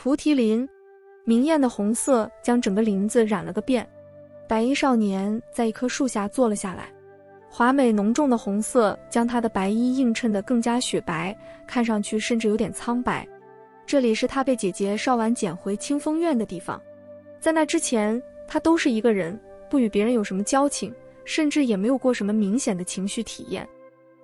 菩提林，明艳的红色将整个林子染了个遍。白衣少年在一棵树下坐了下来，华美浓重的红色将他的白衣映衬得更加雪白，看上去甚至有点苍白。这里是他被姐姐邵婉捡回清风院的地方。在那之前，他都是一个人，不与别人有什么交情，甚至也没有过什么明显的情绪体验。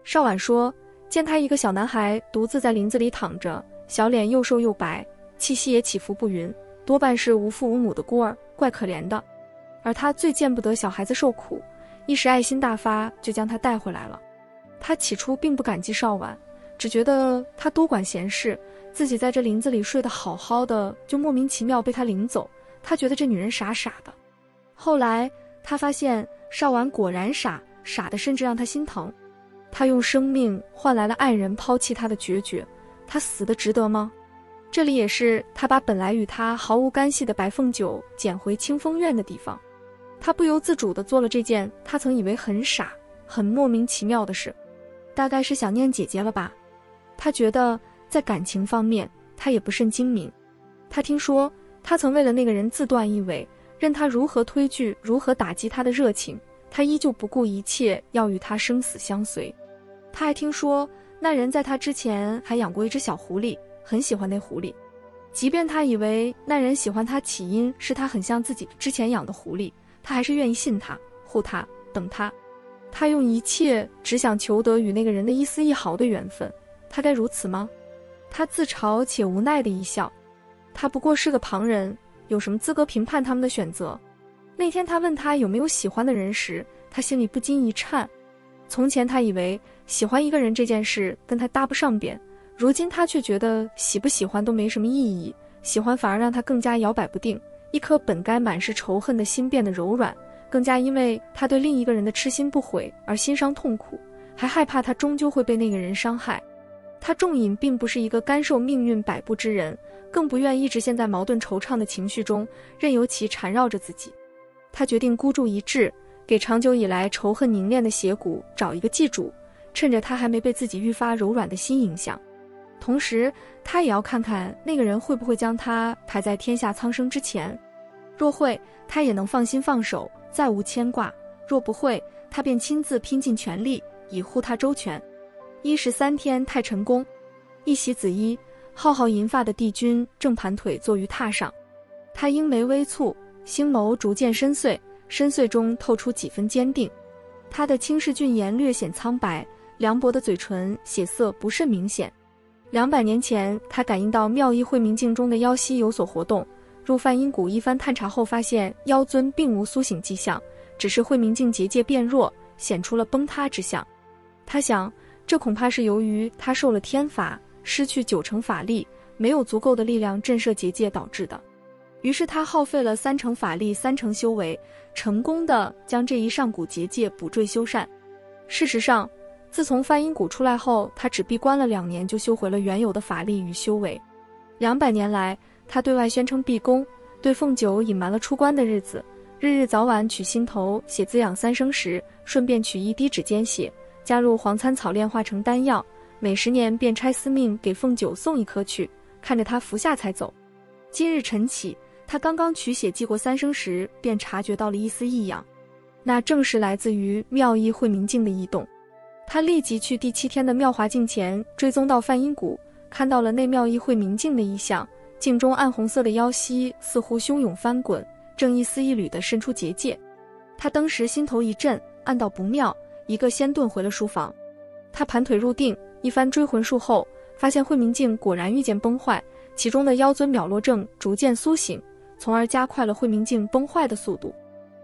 邵婉说，见他一个小男孩独自在林子里躺着，小脸又瘦又白，气息也起伏不匀，多半是无父无母的孤儿，怪可怜的。而他最见不得小孩子受苦，一时爱心大发，就将他带回来了。他起初并不感激邵婉，只觉得他多管闲事，自己在这林子里睡得好好的，就莫名其妙被他领走。他觉得这女人傻傻的。后来他发现邵婉果然傻，傻的甚至让他心疼。他用生命换来了爱人抛弃他的决绝，他死得值得吗？这里也是他把本来与他毫无干系的白凤九捡回清风院的地方。他不由自主地做了这件他曾以为很傻、很莫名其妙的事，大概是想念姐姐了吧。他觉得在感情方面他也不甚精明。他听说他曾为了那个人自断一尾，任他如何推拒，如何打击他的热情，他依旧不顾一切要与他生死相随。他还听说那人在他之前还养过一只小狐狸，很喜欢那狐狸。即便他以为那人喜欢他起因是他很像自己之前养的狐狸，他还是愿意信他、护他、等他。他用一切只想求得与那个人的一丝一毫的缘分，他该如此吗？他自嘲且无奈的一笑。他不过是个旁人，有什么资格评判他们的选择？那天他问他有没有喜欢的人时，他心里不禁一颤。从前他以为喜欢一个人这件事跟他搭不上边，如今他却觉得喜不喜欢都没什么意义，喜欢反而让他更加摇摆不定，一颗本该满是仇恨的心变得柔软，更加因为他对另一个人的痴心不悔而心伤痛苦，还害怕他终究会被那个人伤害。他仲隐并不是一个甘受命运摆布之人，更不愿一直陷在矛盾惆怅的情绪中，任由其缠绕着自己。他决定孤注一掷，给长久以来仇恨凝练的邪骨找一个寄主，趁着他还没被自己愈发柔软的心影响。同时他也要看看那个人会不会将他排在天下苍生之前。若会，他也能放心放手，再无牵挂；若不会，他便亲自拼尽全力，以护他周全。13天太晨宫，一袭紫衣，浩浩银发的帝君正盘腿坐于榻上。他鹰眉微蹙，星眸逐渐深邃，深邃中透出几分坚定。他的清视俊颜略显苍白，凉薄的嘴唇血色不甚明显。200年前，他感应到妙义慧明镜中的妖息有所活动，入梵音谷一番探查后发现妖尊并无苏醒迹象，只是慧明镜结界变弱，显出了崩塌之象。他想，这恐怕是由于他受了天罚，失去90%法力，没有足够的力量震慑结界导致的。于是他耗费了30%法力，30%修为，成功的将这一上古结界补缀修缮。事实上，自从梵音谷出来后，他只闭关了2年就修回了原有的法力与修为。200年来，他对外宣称闭功，对凤九隐瞒了出关的日子，日日早晚取心头血滋养3生石，顺便取1滴指尖血，加入黄参草炼化成丹药，每10年便差司命给凤九送1颗去，看着他服下才走。今日晨起，他刚刚取血祭过3生石，便察觉到了一丝异样，那正是来自于妙义慧明镜的异动。他立即去第7天的妙华镜前追踪到梵音谷，看到了那妙义慧明镜的异象，镜中暗红色的妖息似乎汹涌翻滚，正一丝一缕地渗出结界。他当时心头一震，暗道不妙，一个先遁回了书房。他盘腿入定，一番追魂术后，发现慧明镜果然遇见崩坏，其中的妖尊淼落正逐渐苏醒，从而加快了慧明镜崩坏的速度。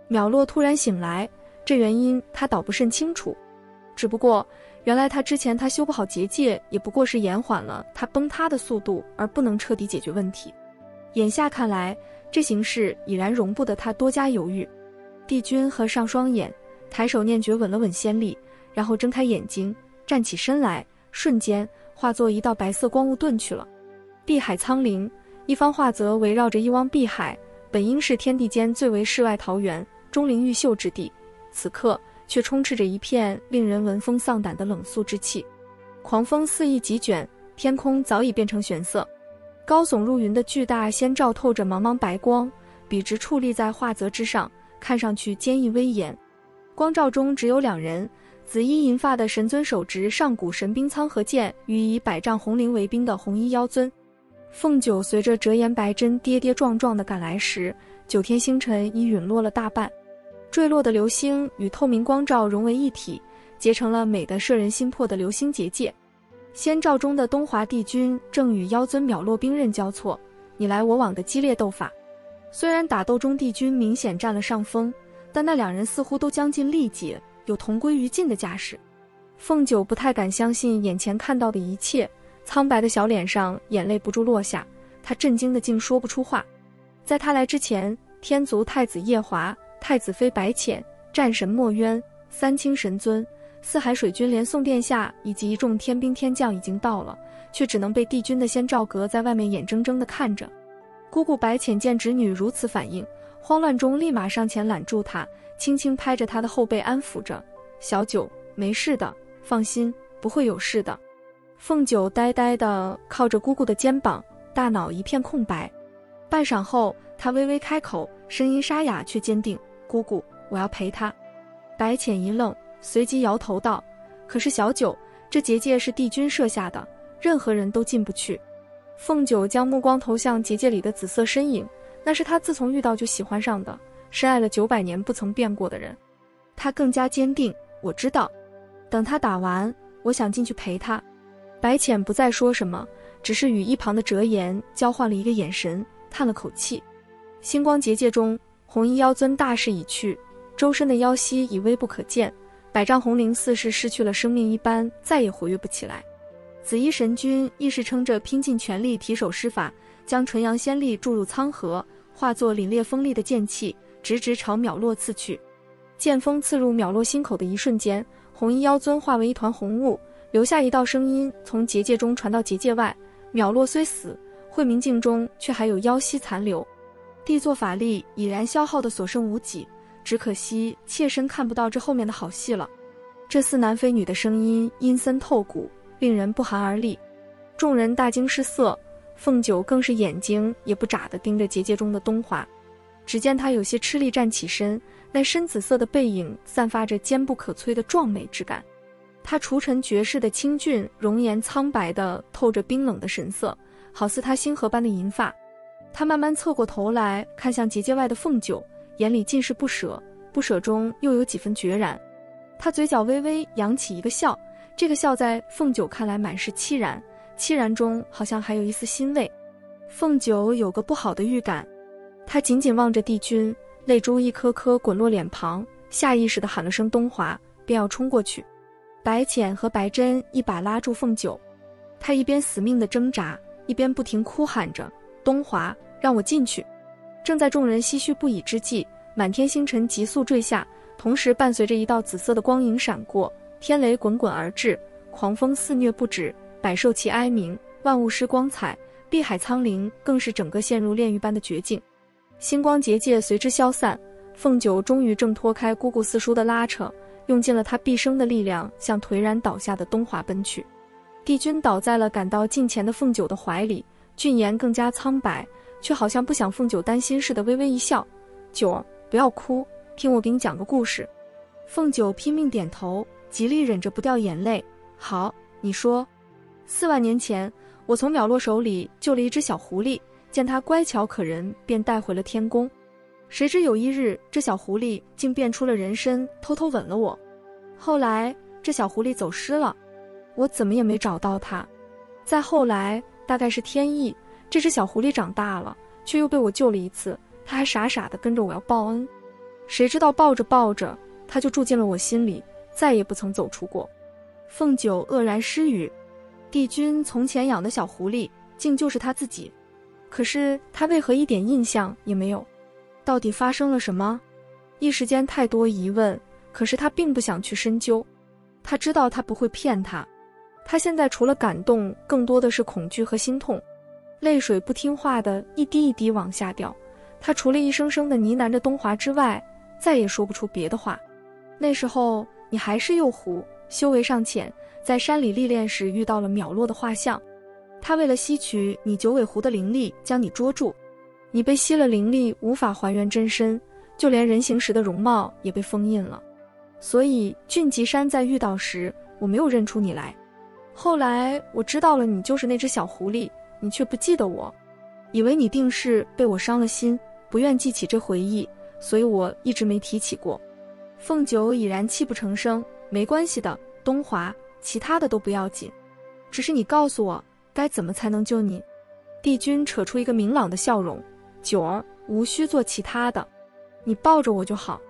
淼落突然醒来，这原因他倒不甚清楚，只不过原来他修不好结界，也不过是延缓了他崩塌的速度，而不能彻底解决问题。眼下看来，这形势已然容不得他多加犹豫。帝君合上双眼，抬手念诀稳了稳仙力，然后睁开眼睛，站起身来，瞬间化作一道白色光雾遁去了。碧海苍灵，一方画则围绕着一汪碧海，本应是天地间最为世外桃源、钟灵毓秀之地，此刻却充斥着一片令人闻风丧胆的冷肃之气。狂风肆意急卷，天空早已变成玄色。高耸入云的巨大仙照透着茫茫白光，笔直矗立在画则之上，看上去坚毅威严。光照中只有2人，紫衣银发的神尊手执上古神兵苍河剑，与以百丈红绫为兵的红衣妖尊。凤九随着折颜白针跌跌撞撞地赶来时，9天星辰已陨落了大半，坠落的流星与透明光照融为一体，结成了美得摄人心魄的流星结界。仙照中的东华帝君正与妖尊秒落兵刃交错，你来我往的激烈斗法。虽然打斗中帝君明显占了上风，但那2人似乎都将尽力竭，有同归于尽的架势。凤九不太敢相信眼前看到的一切，苍白的小脸上眼泪不住落下，他震惊得竟说不出话。在他来之前，天族太子夜华、太子妃白浅、战神墨渊、3清神尊、4海水君连宋殿下以及一众天兵天将已经到了，却只能被帝君的仙照隔在外面眼睁睁地看着。姑姑白浅见侄女如此反应，慌乱中立马上前揽住她，轻轻拍着她的后背安抚着：“小九，没事的，放心，不会有事的。”凤九呆呆地靠着姑姑的肩膀，大脑一片空白。半晌后，她微微开口，声音沙哑却坚定：“姑姑，我要陪她。”白浅一愣，随即摇头道：“可是小九，这结界是帝君设下的，任何人都进不去。”凤九将目光投向结界里的紫色身影，那是他自从遇到就喜欢上的，深爱了900年不曾变过的人。他更加坚定：“我知道，等他打完，我想进去陪他。”白浅不再说什么，只是与一旁的折颜交换了一个眼神，叹了口气。星光结界中，红衣妖尊大势已去，周身的妖息已微不可见，百丈红绫似是失去了生命一般，再也活跃不起来。紫衣神君亦是撑着拼尽全力提手施法，将纯阳仙力注入苍河，化作凛冽锋利的剑气，直直朝秒落刺去。剑锋刺入秒落心口的一瞬间，红衣妖尊化为一团红雾，留下一道声音从结界中传到结界外：“秒落虽死，慧明镜中却还有妖息残留。帝座法力已然消耗的所剩无几，只可惜妾身看不到这后面的好戏了。”这似男非女的声音阴森透骨，令人不寒而栗。众人大惊失色，凤九更是眼睛也不眨地盯着结界中的东华。只见他有些吃力站起身，那深紫色的背影散发着坚不可摧的壮美之感。他除尘绝世的清俊，容颜苍白的透着冰冷的神色，好似他星河般的银发。他慢慢侧过头来看向结界外的凤九，眼里尽是不舍，不舍中又有几分决然。他嘴角微微扬起一个笑，这个笑在凤九看来满是凄然，凄然中好像还有一丝欣慰。凤九有个不好的预感，他紧紧望着帝君，泪珠一颗颗滚落脸庞，下意识地喊了声东华，便要冲过去。白浅和白针一把拉住凤九，他一边死命地挣扎，一边不停哭喊着：“东华，让我进去！”正在众人唏嘘不已之际，满天星辰急速坠下，同时伴随着一道紫色的光影闪过，天雷滚滚而至，狂风肆虐不止，百兽齐哀鸣，万物失光彩，碧海苍灵更是整个陷入炼狱般的绝境。星光结界随之消散，凤九终于挣脱开姑姑四叔的拉扯，用尽了他毕生的力量向颓然倒下的东华奔去。帝君倒在了赶到近前的凤九的怀里，俊颜更加苍白，却好像不想凤九担心似的，微微一笑：“九儿，不要哭，听我给你讲个故事。”凤九拼命点头，极力忍着不掉眼泪：“好，你说。4万年前，我从淼落手里救了一只小狐狸，见它乖巧可人，便带回了天宫。谁知有一日，这小狐狸竟变出了人身，偷偷吻了我。后来，这小狐狸走失了，我怎么也没找到它。再后来，大概是天意，这只小狐狸长大了，却又被我救了一次，它还傻傻地跟着我要报恩。谁知道抱着抱着，它就住进了我心里，再也不曾走出过。”凤九愕然失语，帝君从前养的小狐狸，竟就是他自己。可是他为何一点印象也没有？到底发生了什么？一时间太多疑问，可是他并不想去深究。他知道他不会骗他，他现在除了感动，更多的是恐惧和心痛，泪水不听话的一滴一滴往下掉。他除了一声声的呢喃着东华之外，再也说不出别的话。那时候你还是幼狐，修为尚浅，在山里历练时遇到了淼落的画像。他为了吸取你九尾狐的灵力，将你捉住。你被吸了灵力，无法还原真身，就连人形时的容貌也被封印了。所以俊吉山在遇到时，我没有认出你来。后来我知道了你就是那只小狐狸，你却不记得我，以为你定是被我伤了心，不愿记起这回忆，所以我一直没提起过。凤九已然泣不成声，没关系的，东华，其他的都不要紧，只是你告诉我该怎么才能救你。帝君扯出一个明朗的笑容，九儿，无需做其他的，你抱着我就好。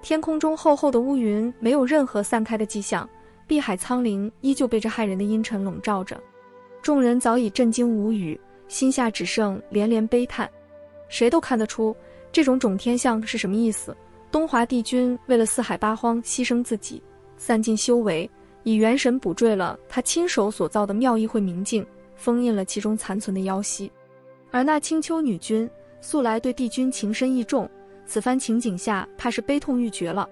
天空中厚厚的乌云没有任何散开的迹象，碧海苍陵依旧被这骇人的阴沉笼罩着。众人早已震惊无语，心下只剩连连悲叹。谁都看得出这种种天象是什么意思。东华帝君为了四海八荒牺牲自己，散尽修为，以元神补缀了他亲手所造的妙义会明镜，封印了其中残存的妖息。而那青丘女君素来对帝君情深意重，此番情景下怕是悲痛欲绝了。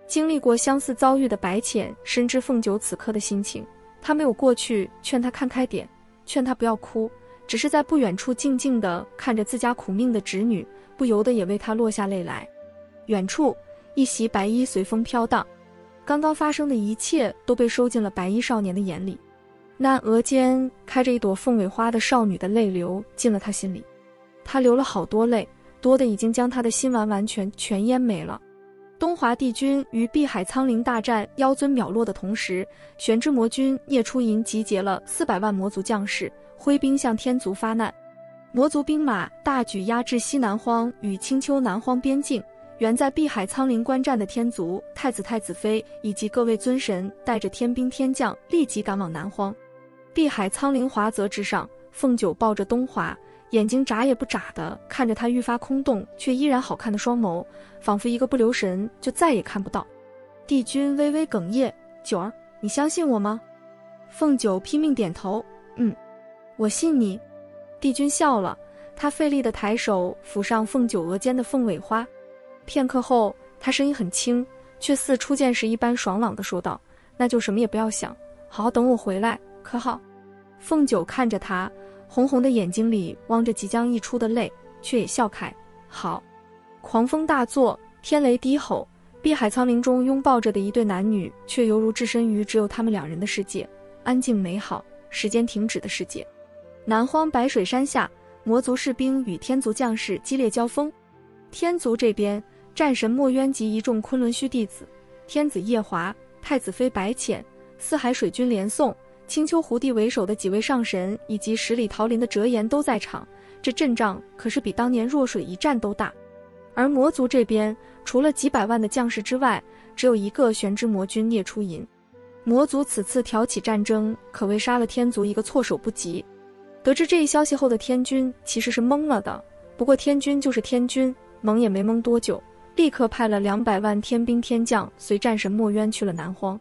经历过相似遭遇的白浅深知凤九此刻的心情，他没有过去劝他看开点，劝他不要哭，只是在不远处静静地看着自家苦命的侄女，不由得也为他落下泪来。远处一袭白衣随风飘荡，刚刚发生的一切都被收进了白衣少年的眼里。那额间开着一朵凤尾花的少女的泪流进了他心里，他流了好多泪，多的已经将他的心完全淹没了。东华帝君于碧海苍陵大战妖尊秒落的同时，玄之魔君聂出银集结了400万魔族将士，挥兵向天族发难。魔族兵马大举压制西南荒与青丘南荒边境，原在碧海苍陵观战的天族太子太子妃以及各位尊神带着天兵天将立即赶往南荒。碧海苍陵华泽之上，凤九抱着东华，眼睛眨也不眨地看着他愈发空洞却依然好看的双眸，仿佛一个不留神就再也看不到。帝君微微哽咽，九儿，你相信我吗？凤九拼命点头，我信你。帝君笑了，他费力地抬手抚上凤九额间的凤尾花，片刻后他声音很轻，却似初见时一般爽朗地说道，那就什么也不要想，好好等我回来，可好？凤九看着他，红红的眼睛里汪着即将溢出的泪，却也笑开。好。狂风大作，天雷低吼，碧海苍陵中拥抱着的一对男女，却犹如置身于只有他们两人的世界，安静美好，时间停止的世界。南荒白水山下，魔族士兵与天族将士激烈交锋。天族这边，战神墨渊及一众昆仑虚弟子，天子夜华、太子妃白浅、四海水君连宋、青丘狐帝为首的几位上神以及10里桃林的折颜都在场，这阵仗可是比当年弱水一战都大。而魔族这边，除了几百万的将士之外，只有一个玄之魔君聂出银。魔族此次挑起战争，可谓杀了天族一个措手不及。得知这一消息后的天君其实是懵了的，不过天君就是天君，懵也没懵多久，立刻派了200万天兵天将随战神墨渊去了南荒。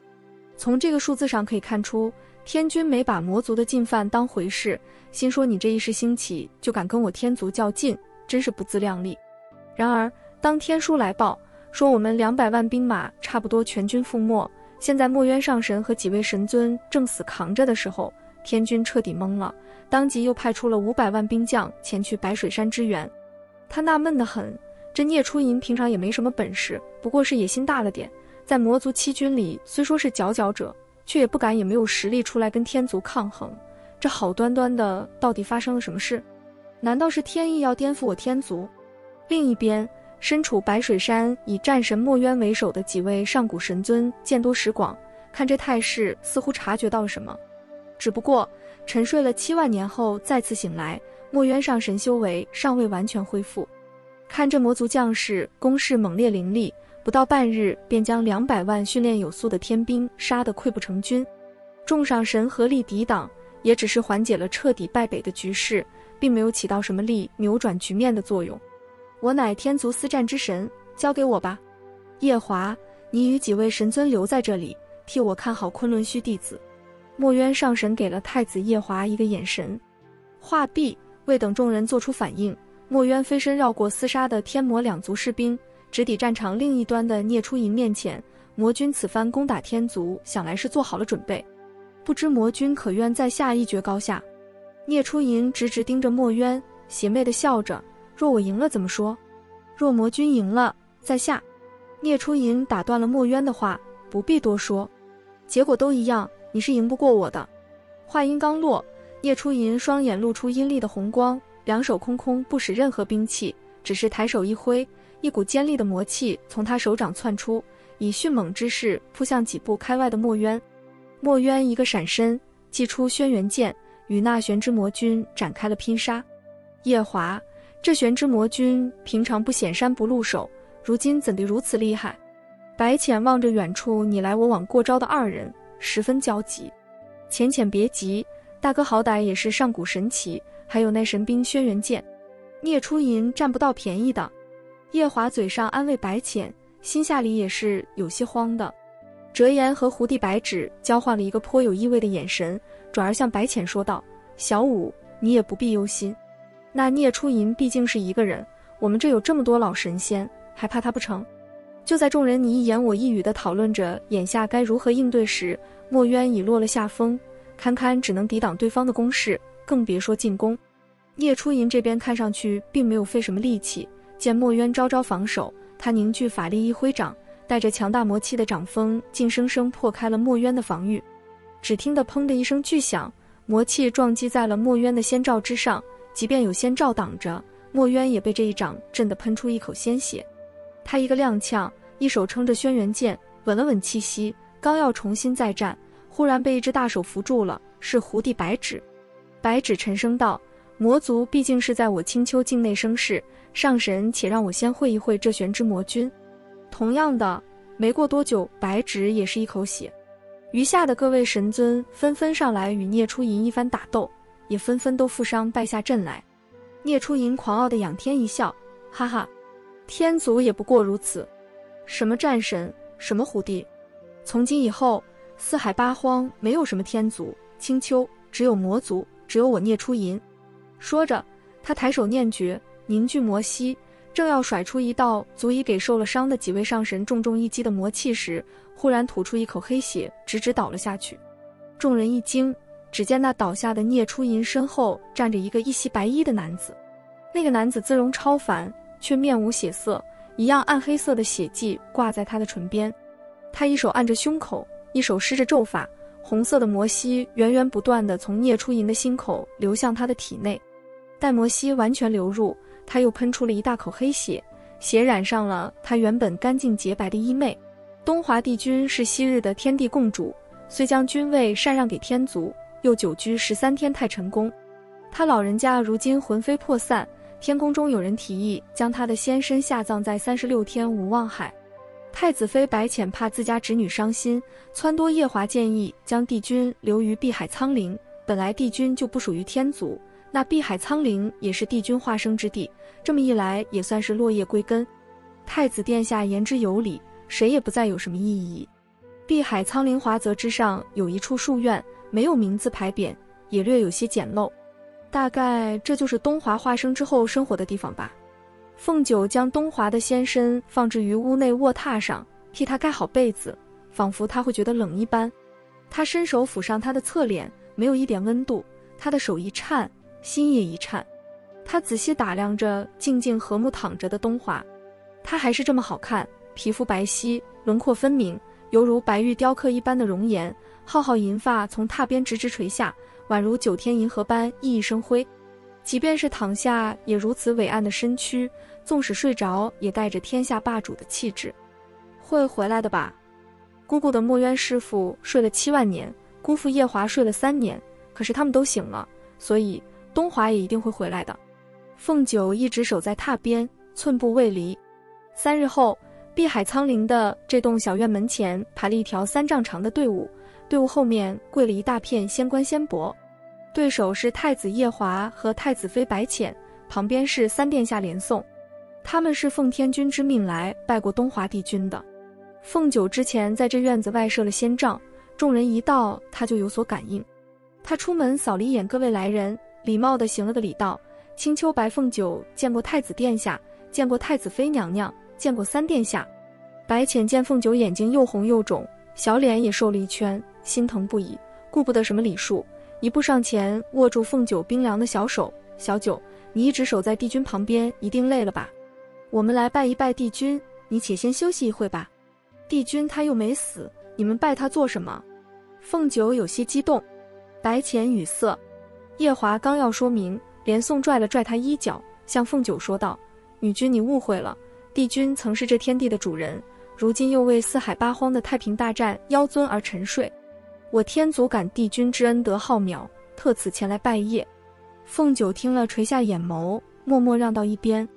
从这个数字上可以看出，天君没把魔族的进犯当回事，心说你这一时兴起就敢跟我天族较劲，真是不自量力。然而当天书来报说我们200万兵马差不多全军覆没，现在墨渊上神和几位神尊正死扛着的时候，天君彻底懵了，当即又派出了500万兵将前去白水山支援。他纳闷得很，这聂出银平常也没什么本事，不过是野心大了点，在魔族7军里虽说是佼佼者，却也不敢也没有实力出来跟天族抗衡。这好端端的到底发生了什么事？难道是天意要颠覆我天族？另一边，身处白水山以战神墨渊为首的几位上古神尊见多识广，看这态势似乎察觉到了什么。只不过沉睡了7万年后再次醒来，墨渊上神修为尚未完全恢复。看这魔族将士攻势猛烈凌厉，不到半日便将200万训练有素的天兵杀得溃不成军。众上神合力抵挡，也只是缓解了彻底败北的局势，并没有起到什么力扭转局面的作用。我乃天族司战之神，交给我吧。夜华，你与几位神尊留在这里，替我看好昆仑虚弟子。墨渊上神给了太子夜华一个眼神。话毕，未等众人做出反应，墨渊飞身绕过厮杀的天魔2族士兵，直抵战场另一端的聂出银面前。魔君此番攻打天族，想来是做好了准备，不知魔君可愿再下一决高下？聂初银直直盯着墨渊，邪魅地笑着，若我赢了怎么说？若魔君赢了，在下。聂初银打断了墨渊的话，不必多说，结果都一样，你是赢不过我的。话音刚落，聂初银双眼露出阴厉的红光，两手空空，不使任何兵器，只是抬手一挥，一股尖利的魔气从他手掌窜出，以迅猛之势扑向几步开外的墨渊。墨渊一个闪身，祭出轩辕剑，与那玄之魔君展开了拼杀。夜华，这玄之魔君平常不显山不露手，如今怎地如此厉害？白浅望着远处你来我往过招的二人，十分焦急。浅浅别急，大哥好歹也是上古神奇，还有那神兵轩辕剑，聂初银占不到便宜的。夜华嘴上安慰白浅，心下里也是有些慌的。折颜和胡帝白芷交换了一个颇有意味的眼神，转而向白浅说道：小五，你也不必忧心，那聂初银毕竟是一个人，我们这有这么多老神仙，还怕他不成？就在众人你一言我一语地讨论着眼下该如何应对时，墨渊已落了下风，堪堪只能抵挡对方的攻势，更别说进攻。聂初银这边看上去并没有费什么力气，见墨渊招招防守，他凝聚法力一挥掌，带着强大魔气的掌风竟生生破开了墨渊的防御。只听得砰的一声巨响，魔气撞击在了墨渊的仙罩之上，即便有仙罩挡着，墨渊也被这一掌震得喷出一口鲜血。他一个踉跄，一手撑着轩辕剑，稳了稳气息，刚要重新再战，忽然被一只大手扶住了，是胡帝白芷。白芷沉声道：魔族毕竟是在我青丘境内生事，上神且让我先会一会这玄之魔君。同样的，没过多久，白芷也是一口血。余下的各位神尊纷纷上来与聂初银一番打斗，也纷纷都负伤败下阵来。聂初银狂傲地仰天一笑，哈哈，天族也不过如此，什么战神，什么胡帝，从今以后四海八荒没有什么天族青丘，只有魔族，只有我聂初银。说着，他抬手念诀，凝聚魔息，正要甩出一道足以给受了伤的几位上神重重一击的魔气时，忽然吐出一口黑血，直直倒了下去。众人一惊，只见那倒下的聂初银身后站着一个一袭白衣的男子。那个男子姿容超凡，却面无血色，一样暗黑色的血迹挂在他的唇边。他一手按着胸口，一手施着咒法，红色的魔息源源不断地从聂初银的心口流向他的体内。待魔息完全流入，他又喷出了一大口黑血，血染上了他原本干净洁白的衣袂。东华帝君是昔日的天地共主，虽将君位禅让给天族，又久居13天太晨宫。他老人家如今魂飞魄散，天宫中有人提议将他的仙身下葬在36天无望海。太子妃白浅怕自家侄女伤心，撺掇夜华建议将帝君留于碧海苍陵。本来帝君就不属于天族，那碧海苍陵也是帝君化生之地，这么一来也算是落叶归根。太子殿下言之有理，谁也不再有什么异议。碧海苍陵华泽之上有一处树院，没有名字牌匾，也略有些简陋，大概这就是东华化生之后生活的地方吧。凤九将东华的仙身放置于屋内卧榻上，替他盖好被子，仿佛他会觉得冷一般。他伸手抚上他的侧脸，没有一点温度，他的手一颤，心也一颤。他仔细打量着静静和睦躺着的东华，他还是这么好看，皮肤白皙，轮廓分明，犹如白玉雕刻一般的容颜，浩浩银发从榻边直直垂下，宛如9天银河般熠熠生辉。即便是躺下也如此伟岸的身躯，纵使睡着也带着天下霸主的气质。会回来的吧？姑姑的墨渊师傅睡了7万年，姑父夜华睡了3年，可是他们都醒了，所以东华也一定会回来的。凤九一直守在榻边，寸步未离。3日后，碧海苍陵的这栋小院门前排了一条3丈长的队伍，队伍后面跪了一大片仙官仙伯。对手是太子夜华和太子妃白浅，旁边是3殿下连宋，他们是奉天君之命来拜过东华帝君的。凤九之前在这院子外设了仙帐，众人一到他就有所感应。他出门扫了一眼各位来人，礼貌地行了个礼道：青丘白凤九见过太子殿下，见过太子妃娘娘，见过3殿下。白浅见凤九眼睛又红又肿，小脸也瘦了一圈，心疼不已，顾不得什么礼数，一步上前握住凤九冰凉的小手，小九，你一直守在帝君旁边，一定累了吧？我们来拜一拜帝君，你且先休息一会吧。帝君他又没死，你们拜他做什么？凤九有些激动。白浅语塞，夜华刚要说明，连宋拽了拽他衣角，向凤九说道：女君你误会了，帝君曾是这天地的主人，如今又为四海八荒的太平大战邀尊而沉睡。我天族感帝君之恩德浩渺，特此前来拜谒。凤九听了垂下眼眸，默默让到一边。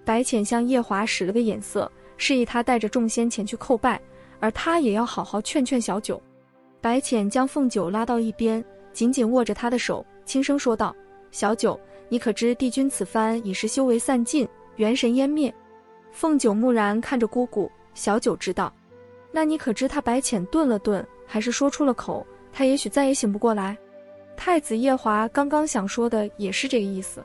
白浅向夜华使了个眼色，示意他带着众仙前去叩拜，而他也要好好劝劝小九。白浅将凤九拉到一边，紧紧握着他的手，轻声说道：小九，你可知帝君此番已是修为散尽，元神湮灭？凤九木然看着姑姑，小九知道。那你可知他？白浅顿了顿，还是说出了口，他也许再也醒不过来。太子夜华刚刚想说的也是这个意思。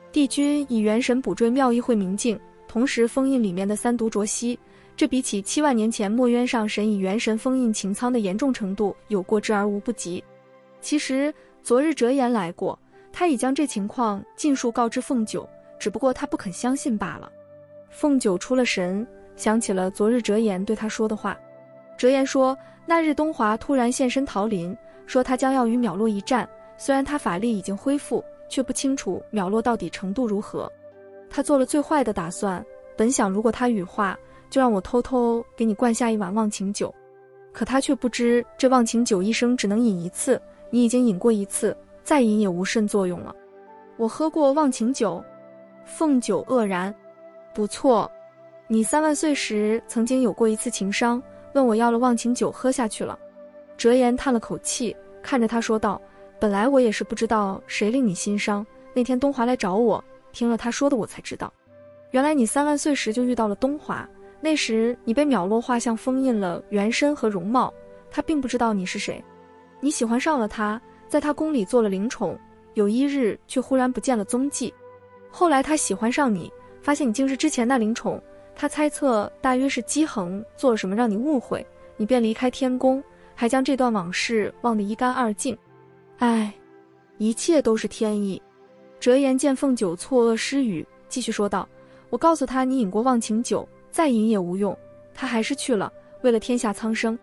帝君以元神补缀妙意会明镜，同时封印里面的三毒浊息，这比起7万年前墨渊上神以元神封印擎苍的严重程度有过之而无不及。其实昨日折颜来过，他已将这情况尽数告知凤九，只不过他不肯相信罢了。凤九出了神，想起了昨日折颜对他说的话。折颜说，那日东华突然现身桃林，说他将要与淼落一战，虽然他法力已经恢复，却不清楚淼落到底程度如何。他做了最坏的打算，本想如果他羽化，就让我偷偷给你灌下一碗忘情酒，可他却不知这忘情酒一生只能饮一次，你已经饮过一次，再饮也无甚作用了。我喝过忘情酒。凤九愕然。不错，你3万岁时曾经有过一次情伤，问我要了忘情酒喝下去了。折颜叹了口气，看着他说道，本来我也是不知道谁令你心伤，那天东华来找我，听了他说的我才知道，原来你3万岁时就遇到了东华，那时你被淼落画像封印了原身和容貌，他并不知道你是谁，你喜欢上了他，在他宫里做了灵宠，有一日却忽然不见了踪迹。后来他喜欢上你，发现你竟是之前那灵宠，他猜测大约是姬恒做了什么让你误会，你便离开天宫，还将这段往事忘得一干二净。唉，一切都是天意。折颜见凤九错愕失语，继续说道，我告诉他你饮过忘情酒，再饮也无用，他还是去了，为了天下苍生。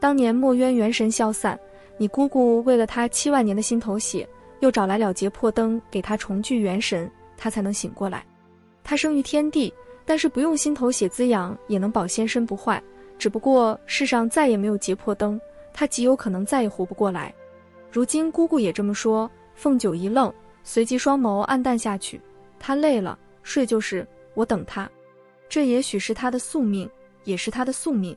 当年墨渊元神消散，你姑姑为了他7万年的心头血，又找来了结魄灯给他重聚元神，他才能醒过来。他生于天地，但是不用心头血滋养也能保仙身不坏，只不过世上再也没有结魄灯，他极有可能再也活不过来。如今姑姑也这么说。凤九一愣，随即双眸暗淡下去。他累了，睡就是，我等他。这也许是他的宿命，也是他的宿命。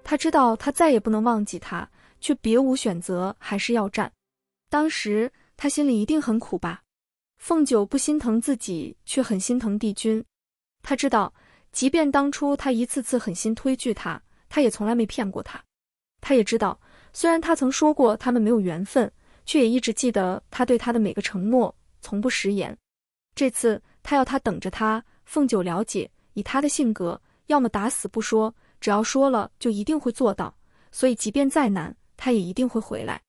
他知道他再也不能忘记他，却别无选择，还是要战。当时他心里一定很苦吧。凤九不心疼自己，却很心疼帝君。他知道，即便当初他一次次狠心推拒他，他也从来没骗过他。他也知道，虽然他曾说过他们没有缘分，却也一直记得他对他的每个承诺，从不食言。这次他要他等着他，凤九了解，以他的性格，要么打死不说，只要说了就一定会做到，所以即便再难，他也一定会回来。